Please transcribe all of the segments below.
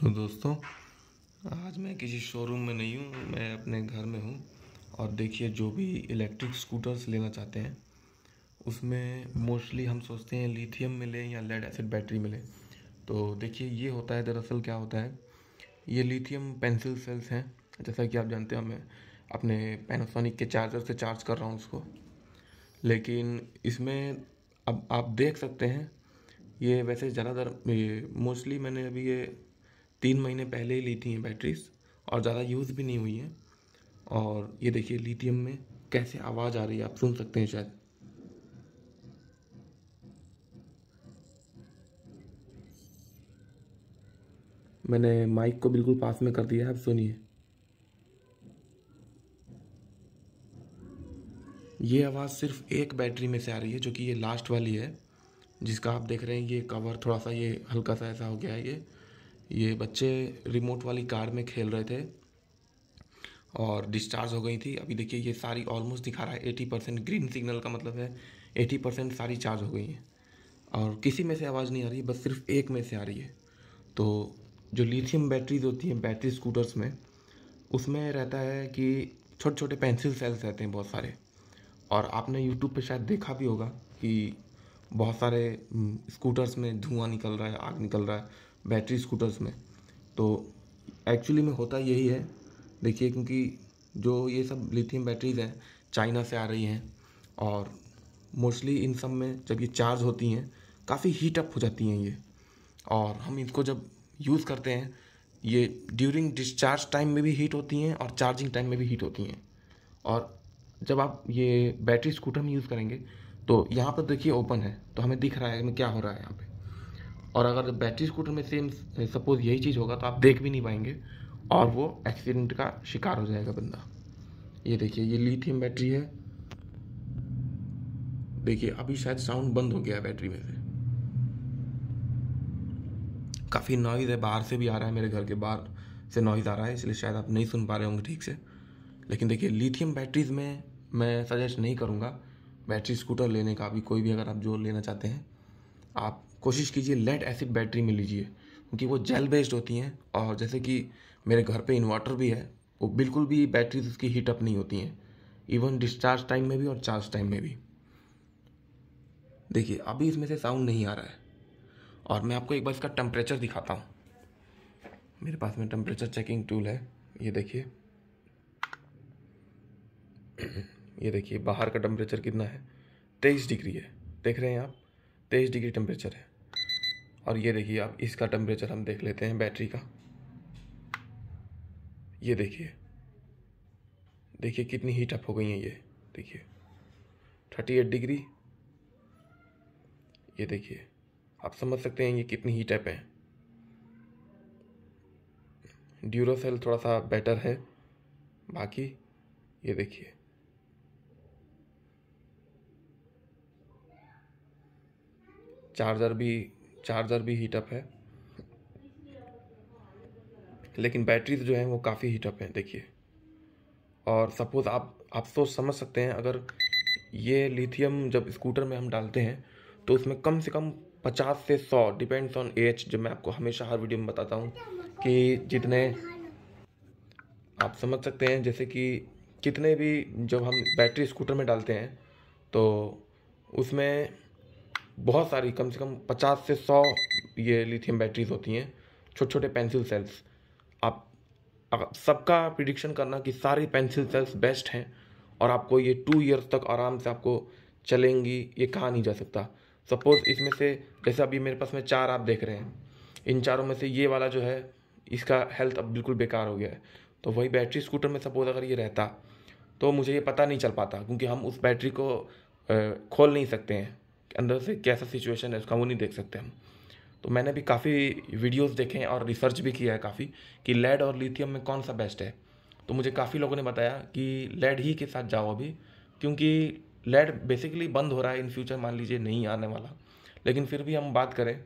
तो दोस्तों, आज मैं किसी शोरूम में नहीं हूँ, मैं अपने घर में हूँ। और देखिए, जो भी इलेक्ट्रिक स्कूटर्स लेना चाहते हैं उसमें मोस्टली हम सोचते हैं लिथियम मिले या लेड एसिड बैटरी मिले। तो देखिए, ये होता है, दरअसल क्या होता है, ये लिथियम पेंसिल सेल्स हैं। जैसा कि आप जानते हो, मैं अपने पैनासोनिक के चार्जर से चार्ज कर रहा हूँ उसको। लेकिन इसमें अब आप देख सकते हैं, ये वैसे ज़्यादातर ये मोस्टली मैंने अभी ये 3 महीने पहले ही ली थी बैटरीज, और ज़्यादा यूज़ भी नहीं हुई हैं। और ये देखिए लिथियम में कैसे आवाज़ आ रही है, आप सुन सकते हैं शायद। मैंने माइक को बिल्कुल पास में कर दिया है, अब सुनिए। ये आवाज़ सिर्फ एक बैटरी में से आ रही है, जो कि ये लास्ट वाली है, जिसका आप देख रहे हैं ये कवर थोड़ा सा ये हल्का सा ऐसा हो गया है। ये बच्चे रिमोट वाली कार में खेल रहे थे और डिस्चार्ज हो गई थी। अभी देखिए, ये सारी ऑलमोस्ट दिखा रहा है 80%। ग्रीन सिग्नल का मतलब है 80% सारी चार्ज हो गई हैं, और किसी में से आवाज़ नहीं आ रही, बस सिर्फ एक में से आ रही है। तो जो लिथियम बैटरीज होती हैं बैटरी स्कूटर्स में, उसमें रहता है कि छोटे छोटे पेंसिल सेल्स रहते हैं बहुत सारे। और आपने यूट्यूब पे शायद देखा भी होगा कि बहुत सारे स्कूटर्स में धुआं निकल रहा है, आग निकल रहा है बैटरी स्कूटर्स में। तो एक्चुअली में होता यही है। देखिए, क्योंकि जो ये सब लिथियम बैटरीज हैं चाइना से आ रही हैं, और मोस्टली इन सब में जब ये चार्ज होती हैं काफ़ी हीट अप हो जाती हैं ये। और हम इसको जब यूज़ करते हैं, ये ड्यूरिंग डिस्चार्ज टाइम में भी हीट होती हैं और चार्जिंग टाइम में भी हीट होती हैं। और जब आप ये बैटरी स्कूटर में यूज़ करेंगे तो यहाँ पर देखिए ओपन है, तो हमें दिख रहा है कि क्या हो रहा है यहाँ पे। और अगर बैटरी स्कूटर में सेम सपोज यही चीज़ होगा तो आप देख भी नहीं पाएंगे, और वो एक्सीडेंट का शिकार हो जाएगा बंदा। ये देखिए, ये लिथियम बैटरी है। देखिए, अभी शायद साउंड बंद हो गया है बैटरी में से। काफ़ी नॉइज़ है, बाहर से भी आ रहा है, मेरे घर के बाहर से नॉइज़ आ रहा है, इसलिए शायद आप नहीं सुन पा रहे होंगे ठीक से। लेकिन देखिए, लिथियम बैटरीज़ में मैं सजेस्ट नहीं करूँगा बैटरी स्कूटर लेने का। अभी कोई भी अगर आप जो लेना चाहते हैं, आप कोशिश कीजिए लेड एसिड बैटरी में लीजिए, क्योंकि वो जेल बेस्ड होती हैं। और जैसे कि मेरे घर पे इन्वर्टर भी है, वो बिल्कुल भी बैटरीज उसकी हीट अप नहीं होती हैं, इवन डिस्चार्ज टाइम में भी और चार्ज टाइम में भी। देखिए, अभी इसमें से साउंड नहीं आ रहा है। और मैं आपको एक बार इसका टेम्परेचर दिखाता हूँ। मेरे पास में टेम्परेचर चेकिंग टूल है, ये देखिए। ये देखिए बाहर का टेम्परेचर कितना है, 23 डिग्री है। देख रहे हैं आप, 23 डिग्री टेम्परेचर है। और ये देखिए आप, इसका टेम्परेचर हम देख लेते हैं बैटरी का। ये देखिए, देखिए कितनी हीट अप हो गई है ये। देखिए 38 डिग्री। ये देखिए, आप समझ सकते हैं ये कितनी हीट अप है। ड्यूरासेल थोड़ा सा बेटर है, बाकी ये देखिए। चार्जर भी हीट अप है, लेकिन बैटरीज जो हैं वो काफ़ी हीट अप हैं, देखिए। और सपोज़ आप सोच समझ सकते हैं, अगर ये लिथियम जब स्कूटर में हम डालते हैं तो उसमें कम से कम 50 से 100, डिपेंड्स ऑन एज, जब मैं आपको हमेशा हर वीडियो में बताता हूँ कि जितने आप समझ सकते हैं, जैसे कि कितने भी जब हम बैटरी स्कूटर में डालते हैं तो उसमें बहुत सारी, कम से कम 50 से 100 ये लिथियम बैटरीज होती हैं, छोटे छोटे पेंसिल सेल्स। आप सबका प्रिडिक्शन करना कि सारी पेंसिल सेल्स बेस्ट हैं और आपको ये 2 ईयर्स तक आराम से आपको चलेंगी, ये कहा नहीं जा सकता। सपोज़ इसमें से, जैसे अभी मेरे पास में 4 आप देख रहे हैं, इन चारों में से ये वाला जो है, इसका हेल्थ अब बिल्कुल बेकार हो गया है। तो वही बैटरी स्कूटर में सपोज़ अगर ये रहता तो मुझे ये पता नहीं चल पाता, क्योंकि हम उस बैटरी को खोल नहीं सकते हैं, अंदर से कैसा सिचुएशन है उसका वो नहीं देख सकते हम। तो मैंने भी काफ़ी वीडियोस देखे हैं और रिसर्च भी किया है काफ़ी, कि लेड और लिथियम में कौन सा बेस्ट है। तो मुझे काफ़ी लोगों ने बताया कि लेड ही के साथ जाओ अभी, क्योंकि लेड बेसिकली बंद हो रहा है इन फ्यूचर, मान लीजिए नहीं आने वाला। लेकिन फिर भी हम बात करें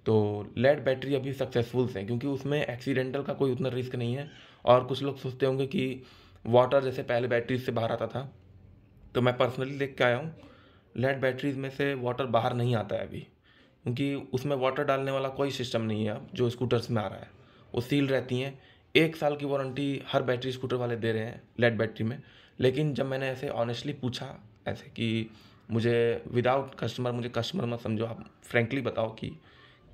तो लेड बैटरी अभी सक्सेसफुल है, क्योंकि उसमें एक्सीडेंटल का कोई उतना रिस्क नहीं है। और कुछ लोग सोचते होंगे कि वाटर जैसे पहले बैटरीज से बाहर आता था, तो मैं पर्सनली देख के आया हूँ, लेड बैटरीज में से वाटर बाहर नहीं आता है अभी, क्योंकि उसमें वाटर डालने वाला कोई सिस्टम नहीं है अब जो स्कूटर्स में आ रहा है। वो सील रहती हैं। 1 साल की वारंटी हर बैटरी स्कूटर वाले दे रहे हैं लेड बैटरी में। लेकिन जब मैंने ऐसे ऑनेस्टली पूछा ऐसे कि मुझे विदाउट कस्टमर, मुझे कस्टमर मत समझो, आप फ्रेंकली बताओ कि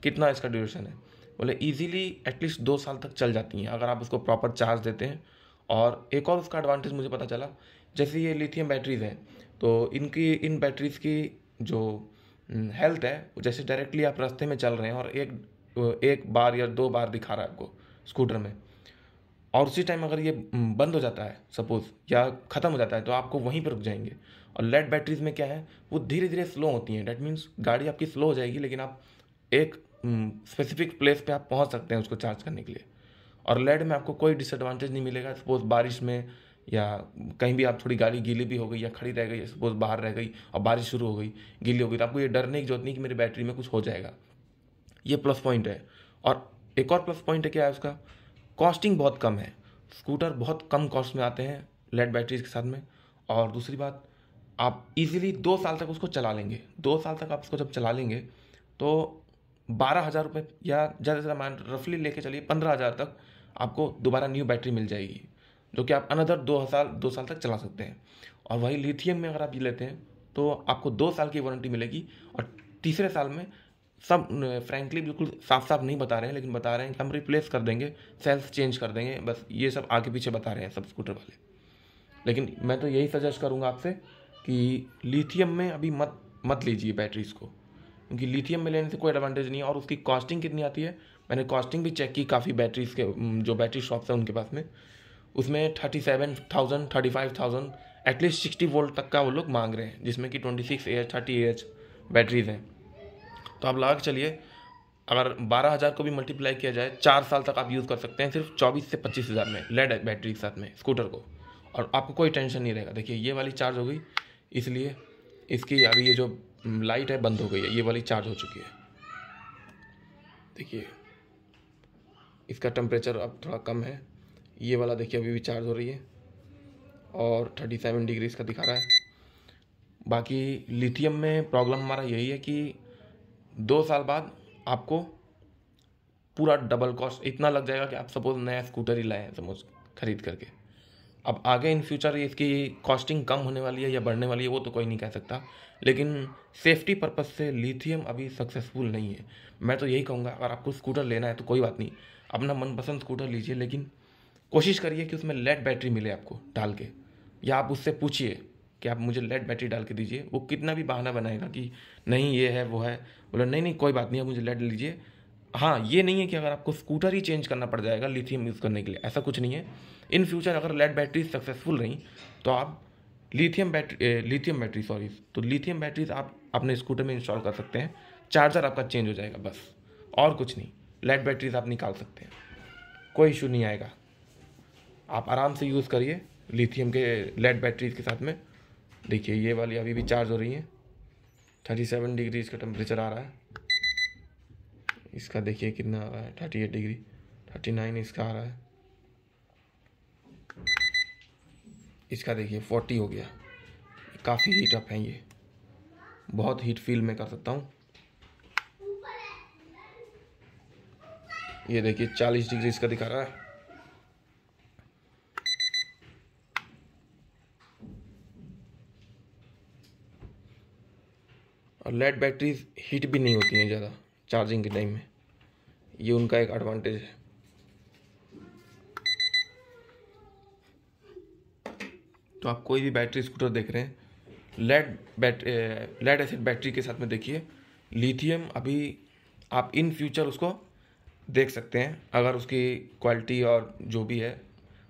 कितना इसका ड्यूरेशन है। बोले ईजीली एटलीस्ट 2 साल तक चल जाती हैं अगर आप उसको प्रॉपर चार्ज देते हैं। और एक और उसका एडवांटेज मुझे पता चला, जैसे ये लिथियम बैटरीज हैं तो इन बैटरीज की जो हेल्थ है, जैसे डायरेक्टली आप रास्ते में चल रहे हैं और एक बार या 2 बार दिखा रहा है आपको स्कूटर में, और उसी टाइम अगर ये बंद हो जाता है सपोज या ख़त्म हो जाता है तो आपको वहीं पर रुक जाएंगे। और लेड बैटरीज में क्या है, वो धीरे धीरे स्लो होती हैं। डैट मीन्स गाड़ी आपकी स्लो हो जाएगी लेकिन आप एक स्पेसिफिक प्लेस पे आप पहुंच सकते हैं उसको चार्ज करने के लिए। और लेड में आपको कोई डिसएडवांटेज नहीं मिलेगा। सपोज बारिश में या कहीं भी आप थोड़ी गाड़ी गीली भी हो गई या खड़ी रह गई, सपोज बाहर रह गई और बारिश शुरू हो गई, गीली हो गई, तो आपको ये डरने की जरूरत नहीं कि मेरी बैटरी में कुछ हो जाएगा। ये प्लस पॉइंट है। और एक और प्लस पॉइंट है क्या है उसका, कॉस्टिंग बहुत कम है। स्कूटर बहुत कम कॉस्ट में आते हैं लेड बैटरीज के साथ में। और दूसरी बात, आप इजीली 2 साल तक उसको चला लेंगे। 2 साल तक आप उसको जब चला लेंगे तो 12,000 रुपये या ज़्यादा से ज़्यादा रफली लेके चलिए 15,000 तक आपको दोबारा न्यू बैटरी मिल जाएगी, जो कि आप अनदर 2 साल तक चला सकते हैं। और वही लिथियम में अगर आप ये लेते हैं तो आपको 2 साल की वारंटी मिलेगी। और तीसरे साल में सब फ्रैंकली बिल्कुल साफ साफ नहीं बता रहे हैं, लेकिन बता रहे हैं कि हम रिप्लेस कर देंगे, सेल्स चेंज कर देंगे, बस ये सब आगे पीछे बता रहे हैं सब स्कूटर वाले। लेकिन मैं तो यही सजेस्ट करूँगा आपसे कि लिथियम में अभी मत लीजिए बैटरीज को, क्योंकि लिथियम में लेने से कोई एडवांटेज नहीं है। और उसकी कॉस्टिंग कितनी आती है, मैंने कॉस्टिंग भी चेक की काफ़ी बैटरीज के, जो बैटरी शॉप्स हैं उनके पास में, उसमें 37,000 35,000 एटलीस्ट 60 वोल्ट तक का वो लोग मांग रहे हैं, जिसमें कि 26Ah 30Ah बैटरीज हैं। तो आप लगा के चलिए, अगर 12,000 को भी मल्टीप्लाई किया जाए 4 साल तक आप यूज़ कर सकते हैं सिर्फ 24 से 25,000 में लेड बैटरी के साथ में स्कूटर को। और आपको कोई टेंशन नहीं रहेगा। देखिए ये वाली चार्ज हो गई, इसलिए इसकी अभी ये जो लाइट है बंद हो गई है, ये वाली चार्ज हो चुकी है। देखिए इसका टेम्परेचर अब थोड़ा कम है, ये वाला देखिए अभी भी चार्ज हो रही है और 37 डिग्री इसका दिखा रहा है। बाकी लिथियम में प्रॉब्लम हमारा यही है कि 2 साल बाद आपको पूरा डबल कॉस्ट इतना लग जाएगा कि आप सपोज नया स्कूटर ही लाए हैं सपोज खरीद करके। अब आगे इन फ्यूचर इसकी कॉस्टिंग कम होने वाली है या बढ़ने वाली है वो तो कोई नहीं कह सकता, लेकिन सेफ्टी पर्पज़ से लिथियम अभी सक्सेसफुल नहीं है। मैं तो यही कहूँगा, अगर आपको स्कूटर लेना है तो कोई बात नहीं, अपना मनपसंद स्कूटर लीजिए, लेकिन कोशिश करिए कि उसमें लेड बैटरी मिले आपको डाल के, या आप उससे पूछिए कि आप मुझे लेड बैटरी डाल के दीजिए। वो कितना भी बहाना बनाएगा कि नहीं ये है वो है, बोला नहीं नहीं कोई बात नहीं, आप मुझे लेड लीजिए। हाँ, ये नहीं है कि अगर आपको स्कूटर ही चेंज करना पड़ जाएगा लिथियम यूज़ करने के लिए, ऐसा कुछ नहीं है। इन फ्यूचर अगर लेड बैटरी सक्सेसफुल रही तो आप लिथियम बैटरीज आप अपने स्कूटर में इंस्टॉल कर सकते हैं। चार्जर आपका चेंज हो जाएगा बस, और कुछ नहीं। लेड बैटरीज आप निकाल सकते हैं, कोई इशू नहीं आएगा। आप आराम से यूज़ करिए लिथियम के लेड बैटरीज के साथ में। देखिए ये वाली अभी भी चार्ज हो रही है, 37 डिग्री इसका टेम्परेचर आ रहा है। इसका देखिए कितना आ रहा है, 38 डिग्री, 39 इसका आ रहा है। इसका देखिए 40 हो गया। काफ़ी हीट अप है, ये बहुत हीट फील मैं कर सकता हूँ। ये देखिए 40 डिग्री इसका दिखा रहा है। और लेड बैटरीज हीट भी नहीं होती हैं ज़्यादा चार्जिंग के टाइम में, ये उनका एक एडवांटेज है। तो आप कोई भी बैटरी स्कूटर देख रहे हैं, लेड एसिड बैटरी के साथ में देखिए। लिथियम अभी आप इन फ्यूचर उसको देख सकते हैं, अगर उसकी क्वालिटी और जो भी है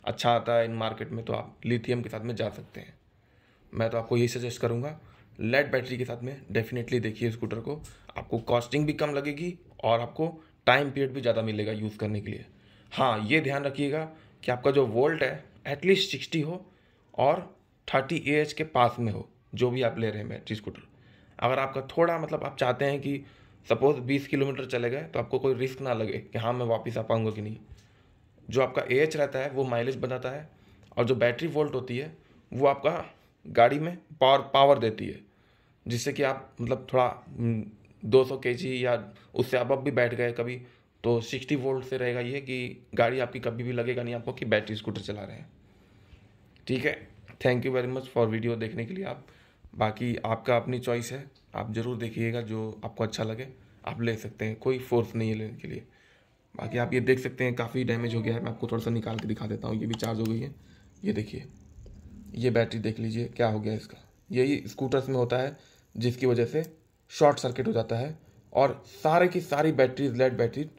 अच्छा आता है इन मार्केट में तो आप लिथियम के साथ में जा सकते हैं। मैं तो आपको यही सजेस्ट करूँगा, लेड बैटरी के साथ में डेफिनेटली देखिए स्कूटर को। आपको कॉस्टिंग भी कम लगेगी और आपको टाइम पीरियड भी ज़्यादा मिलेगा यूज़ करने के लिए। हाँ, ये ध्यान रखिएगा कि आपका जो वोल्ट है एटलीस्ट 60 हो और 30Ah के पास में हो, जो भी आप ले रहे हैं बैटरी स्कूटर। अगर आपका थोड़ा मतलब आप चाहते हैं कि सपोज 20 किलोमीटर चले गए तो आपको कोई रिस्क ना लगे कि हाँ मैं वापस आ पाऊँगा कि नहीं। जो आपका AH रहता है वो माइलेज बताता है, और जो बैटरी वोल्ट होती है वो आपका गाड़ी में पावर देती है, जिससे कि आप मतलब थोड़ा 200 kg या उससे अब भी बैठ गए कभी तो 60 वोल्ट से रहेगा ये कि गाड़ी आपकी कभी भी लगेगा नहीं आपको कि बैटरी स्कूटर चला रहे हैं। ठीक है, thank you very much for video देखने के लिए। आप बाकी आपका अपनी चॉइस है, आप ज़रूर देखिएगा, जो आपको अच्छा लगे आप ले सकते हैं, कोई फोर्स नहीं है लेने के लिए। बाकी आप ये देख सकते हैं काफ़ी डैमेज हो गया है, मैं आपको थोड़ा सा निकाल के दिखा देता हूँ। ये भी चार्ज हो गई है, ये देखिए, ये बैटरी देख लीजिए क्या हो गया इसका। यही स्कूटर्स में होता है जिसकी वजह से शॉर्ट सर्किट हो जाता है और सारे की सारी बैटरीज, लेड बैटरी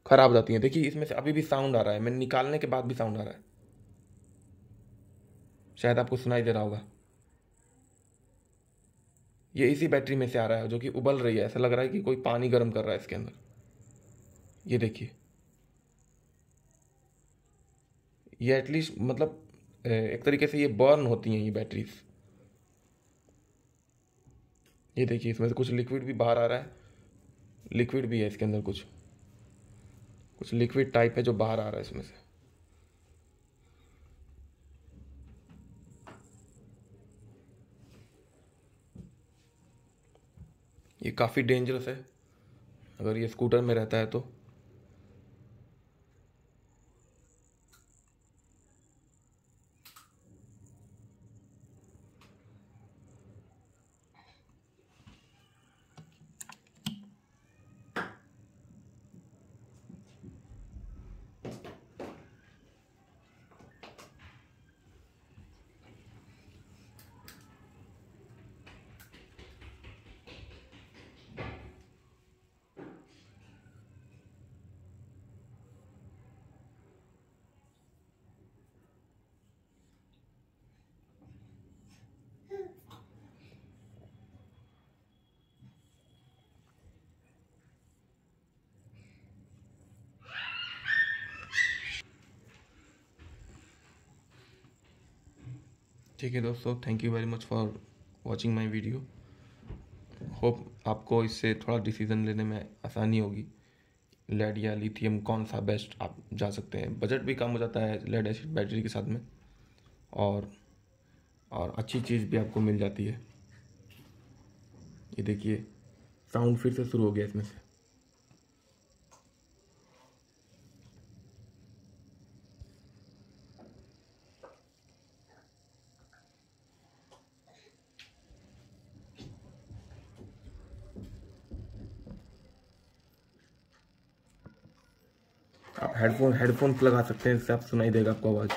खराब हो जाती हैं। देखिए इसमें से अभी भी साउंड आ रहा है, मैंने निकालने के बाद भी साउंड आ रहा है, शायद आपको सुनाई दे रहा होगा। ये इसी बैटरी में से आ रहा है जो कि उबल रही है, ऐसा लग रहा है कि कोई पानी गर्म कर रहा है इसके अंदर। ये देखिए, ये एटलीस्ट मतलब एक तरीके से ये बर्न होती हैं ये बैटरीज। ये देखिए इसमें से कुछ लिक्विड भी बाहर आ रहा है, लिक्विड भी है इसके अंदर, कुछ कुछ लिक्विड टाइप है जो बाहर आ रहा है इसमें से। ये काफ़ी डेंजरस है अगर ये स्कूटर में रहता है तो। ठीक है दोस्तों, thank you very much for watching my video. Hope आपको इससे थोड़ा डिसीज़न लेने में आसानी होगी, लेड या लिथियम कौन सा बेस्ट आप जा सकते हैं। बजट भी कम हो जाता है लेड एसिड बैटरी के साथ में, और अच्छी चीज़ भी आपको मिल जाती है। ये देखिए साउंड फिर से शुरू हो गया इसमें से। आप हेडफोन्स लगा सकते हैं, इससे आप सुनाई देगा आपको आवाज़।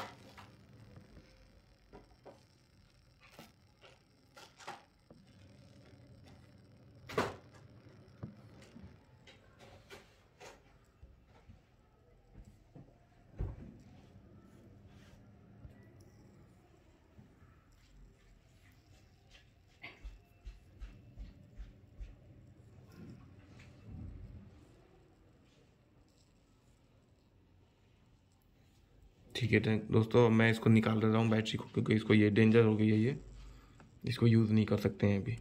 ठीक है दोस्तों, मैं इसको निकाल रहा हूँ बैटरी को, क्योंकि इसको ये डेंजर हो गई है, ये इसको यूज़ नहीं कर सकते हैं अभी।